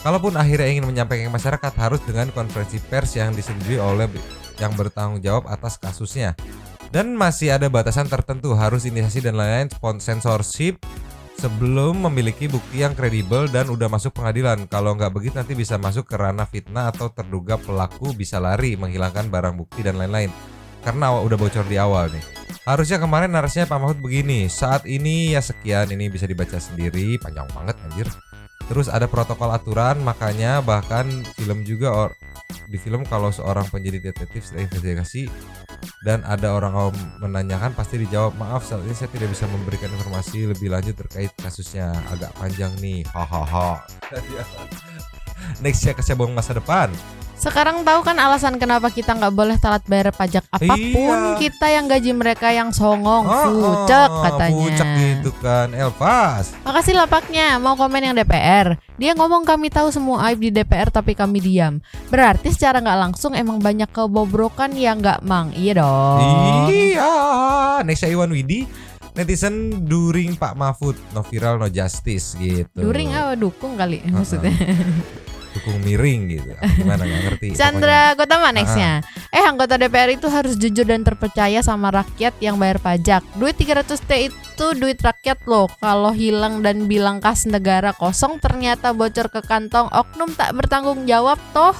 Speaker 1: Kalaupun akhirnya ingin menyampaikan ke masyarakat, harus dengan konferensi pers yang disetujui oleh yang bertanggung jawab atas kasusnya. Dan masih ada batasan tertentu, harus inisiasi dan lain-lain censorship sebelum memiliki bukti yang kredibel dan udah masuk pengadilan. Kalau nggak begitu nanti bisa masuk ke ranah fitnah atau terduga pelaku bisa lari, menghilangkan barang bukti dan lain-lain. Karena udah bocor di awal nih. Harusnya kemarin narasinya Pak Mahfud begini, saat ini ya sekian, ini bisa dibaca sendiri, panjang banget anjir. Terus ada protokol aturan, makanya bahkan film juga di film kalau seorang penyidik detektif sedang investigasi dan ada orang menanyakan pasti dijawab, maaf saat ini saya tidak bisa memberikan informasi lebih lanjut terkait kasusnya, agak panjang nih, hahaha. Nextnya kecebong masa depan.
Speaker 7: Sekarang tahu kan alasan kenapa kita nggak boleh telat bayar pajak apapun. Kita yang gaji mereka yang songong, fucek katanya.
Speaker 1: Fucek gitu kan, Elvas.
Speaker 7: Makasih lapaknya, mau komen yang DPR. Dia ngomong kami tahu semua aib di DPR tapi kami diam. Berarti secara nggak langsung emang banyak kebobrokan yang nggak mang. Iya dong.
Speaker 1: Iya. Next Iwan Widi. Netizen during Pak Mahfud, no viral no justice gitu.
Speaker 7: During dukung kali maksudnya.
Speaker 1: Dukung miring gitu. Gimana gak ngerti.
Speaker 7: Chandra Gotama nextnya. Anggota DPR itu harus jujur dan terpercaya sama rakyat yang bayar pajak. Duit 300T itu duit rakyat loh. Kalau hilang dan bilang kas negara kosong, ternyata bocor ke kantong oknum tak bertanggung jawab toh.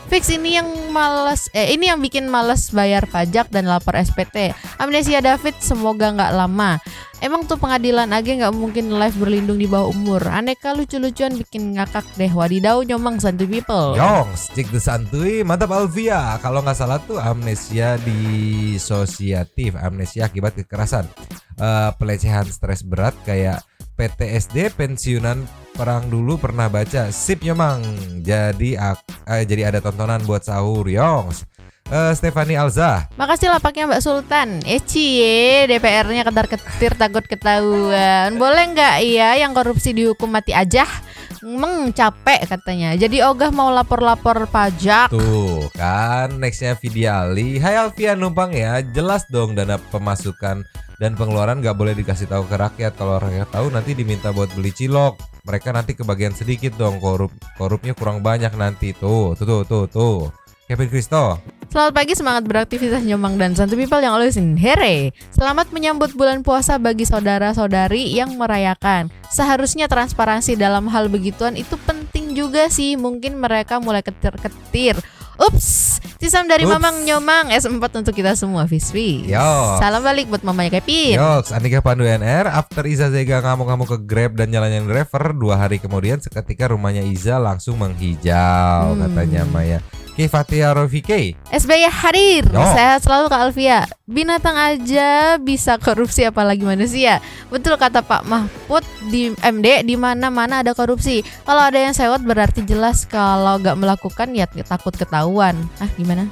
Speaker 7: Fix ini yang bikin males bayar pajak dan lapor SPT. Amnesia David semoga nggak lama. Emang tuh pengadilan aja nggak mungkin live berlindung di bawah umur. Aneka lucu-lucuan bikin ngakak deh. Wadidaw Nyomang santuy people.
Speaker 1: Yongs, cek the santuy, mantap Alvia. Kalau nggak salah tuh amnesia disosiatif, amnesia akibat kekerasan, pelecehan stres berat kayak PTSD, pensiunan perang dulu pernah baca. Sip Nyomang. Jadi ada tontonan buat sahur. Yongs. Stefani Alza.
Speaker 7: Makasih lapaknya Mbak Sultan. DPR-nya ketar-ketir takut ketahuan. Boleh nggak yang korupsi dihukum mati aja? Capek katanya. Jadi ogah mau lapor-lapor pajak.
Speaker 1: Tuh kan, nextnya Vidiali. Hai Alfia numpang ya. Jelas dong dana pemasukan dan pengeluaran nggak boleh dikasih tahu ke rakyat. Kalau rakyat tahu nanti diminta buat beli cilok. Mereka nanti kebagian sedikit dong. Korupnya kurang banyak nanti. Tuh. Kevin Kristo.
Speaker 7: Selamat pagi, semangat beraktivitas Nyomang dan santuy people yang always in here. Selamat menyambut bulan puasa bagi saudara-saudari yang merayakan. Seharusnya transparansi dalam hal begituan itu penting juga sih. Mungkin mereka mulai ketir-ketir. Ups, tisam dari Mamang Nyomang S4 untuk kita semua, Fiswi. Salam balik buat mamanya Kevin.
Speaker 1: Yoks, Andika Pandu NR. After Iza Zega ngamuk-ngamuk ke Grab dan nyalain driver, 2 hari kemudian seketika rumahnya Iza langsung menghijau, katanya Maya. Fatia Rofike
Speaker 7: SBY hadir. Sehat selalu Kak Alfia. Binatang aja bisa korupsi apalagi manusia. Betul kata Pak Mahfud di MD, di mana-mana ada korupsi. Kalau ada yang sewot berarti jelas, kalau gak melakukan ya takut ketahuan. Gimana?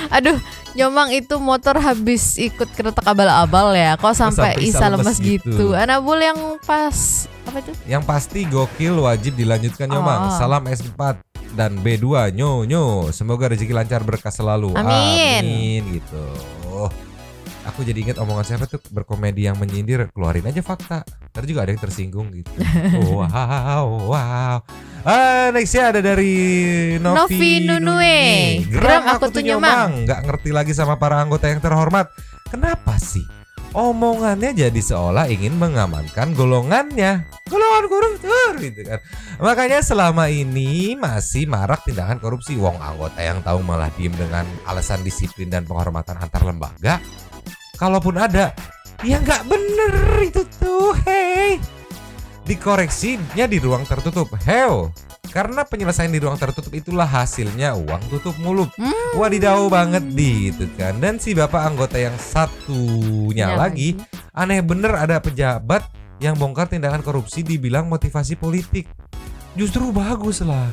Speaker 7: Aduh, Nyomang itu motor habis ikut keretak abal-abal ya. Kok sampai Isa lemes gitu. Anabul yang pas apa itu?
Speaker 1: Yang pasti gokil, wajib dilanjutkan Nyomang. Salam S4 dan B2 nyo. Semoga rezeki lancar, berkah selalu. Amin gitu. Aku jadi ingat omongan siapa tuh, berkomedi yang menyindir, keluarin aja fakta. Tadi juga ada yang tersinggung gitu. Wow. Nextnya ada dari Novi Nunue. Geram aku tuh Nyomang. Gak ngerti lagi sama para anggota yang terhormat. Kenapa sih omongannya jadi seolah ingin mengamankan golongannya, golongan koruptor gitu kan. Makanya selama ini masih marak tindakan korupsi. Wong anggota yang tahu malah diem dengan alasan disiplin dan penghormatan antar lembaga. Kalaupun ada, ya nggak bener itu tuh. Hey, dikoreksinya di ruang tertutup. Heo, karena penyelesaian di ruang tertutup itulah hasilnya uang tutup mulut. Wadidaw banget gitu kan. Dan si bapak anggota yang satunya lagi, aneh bener ada pejabat yang bongkar tindakan korupsi dibilang motivasi politik. Justru bagus lah,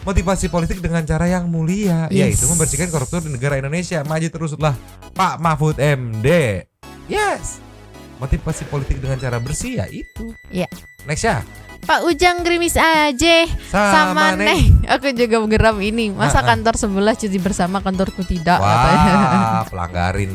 Speaker 1: motivasi politik dengan cara yang mulia, yaitu membersihkan koruptor di negara Indonesia. Maju teruslah Pak Mahfud MD. Yes, motivasi politik dengan cara bersih ya itu. Next ya,
Speaker 7: Pak Ujang gerimis aja sama Neng. Aku juga geram ini. Masa kantor sebelah cuti bersama, kantorku tidak.
Speaker 1: Wah, pelanggarin.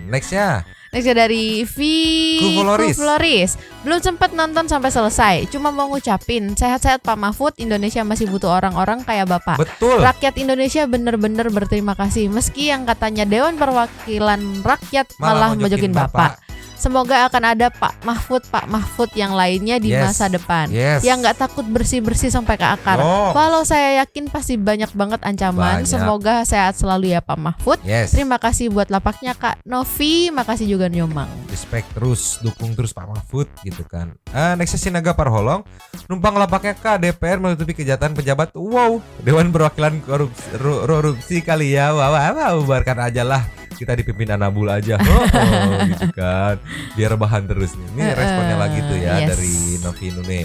Speaker 1: Next ya
Speaker 7: dari Floris. Belum sempat nonton sampai selesai. Cuma mau ngucapin sehat-sehat Pak Mahfud. Indonesia masih butuh orang-orang kayak Bapak.
Speaker 1: Betul.
Speaker 7: Rakyat Indonesia bener-bener berterima kasih. Meski yang katanya Dewan Perwakilan Rakyat malah mojokin Bapak. Semoga akan ada Pak Mahfud yang lainnya di masa depan, yang nggak takut bersih-bersih sampai ke akar. Walau saya yakin pasti banyak banget ancaman. Semoga sehat selalu ya Pak Mahfud. Terima kasih buat lapaknya Kak Novi. Makasih juga Nyomang.
Speaker 1: Respect terus, dukung terus Pak Mahfud gitu kan. Next Sinaga Parholong, numpang lapaknya Kak DPR menutupi kejahatan pejabat. Wow, Dewan Perwakilan Korupsi kali ya. Wah, bubarkan aja lah. Kita dipimpin Anabul aja, gitu kan, biar bahan terus nih. Ini responnya lagi tuh ya dari Novi Nune.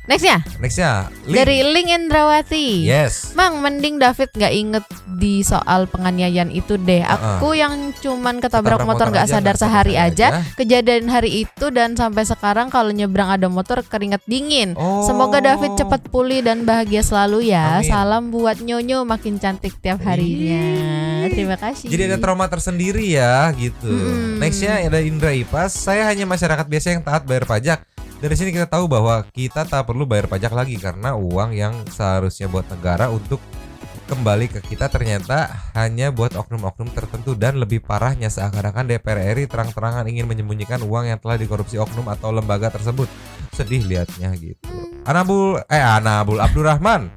Speaker 7: Nextnya dari Ling Indrawati. Mang, mending David gak inget di soal penganiayaan itu deh. Aku yang cuman ketabrak motor gak sadar sehari aja. Kejadian hari itu dan sampai sekarang kalau nyebrang ada motor keringat dingin. Semoga David cepat pulih dan bahagia selalu ya. Salam buat Nyonyo, makin cantik tiap harinya. Terima kasih.
Speaker 1: Jadi ada trauma tersendiri ya gitu. Nextnya ada Indra Ipas. Saya hanya masyarakat biasa yang taat bayar pajak. Dari sini kita tahu bahwa kita tak perlu bayar pajak lagi karena uang yang seharusnya buat negara untuk kembali ke kita ternyata hanya buat oknum-oknum tertentu. Dan lebih parahnya seakan-akan DPR RI terang-terangan ingin menyembunyikan uang yang telah dikorupsi oknum atau lembaga tersebut. Sedih lihatnya gitu. Anabul Abdurrahman,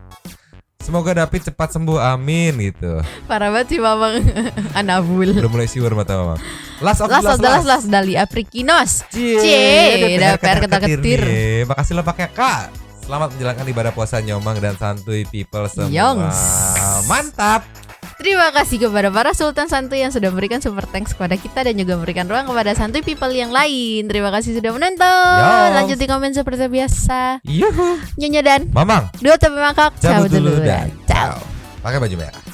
Speaker 1: semoga David cepat sembuh, amin gitu.
Speaker 7: Parah banget sih Mamang. Anabul
Speaker 1: udah mulai siwer mata Mamang. Last
Speaker 7: Dali Aprikinos. DPR ketar-ketir.
Speaker 1: Makasih lah pakai Kak. Selamat menjalankan ibadah puasa Nyomang dan santuy people semua. Mantap.
Speaker 7: Terima kasih kepada para Sultan Santuy yang sudah memberikan super thanks kepada kita dan juga memberikan ruang kepada santuy people yang lain. Terima kasih sudah menonton. Lanjut di komen seperti biasa.
Speaker 1: Yuhu.
Speaker 7: Nyonya dan
Speaker 1: Mamang.
Speaker 7: Dua tapi mangkak.
Speaker 1: Cabut dulu dan ciao. Pakai baju merah.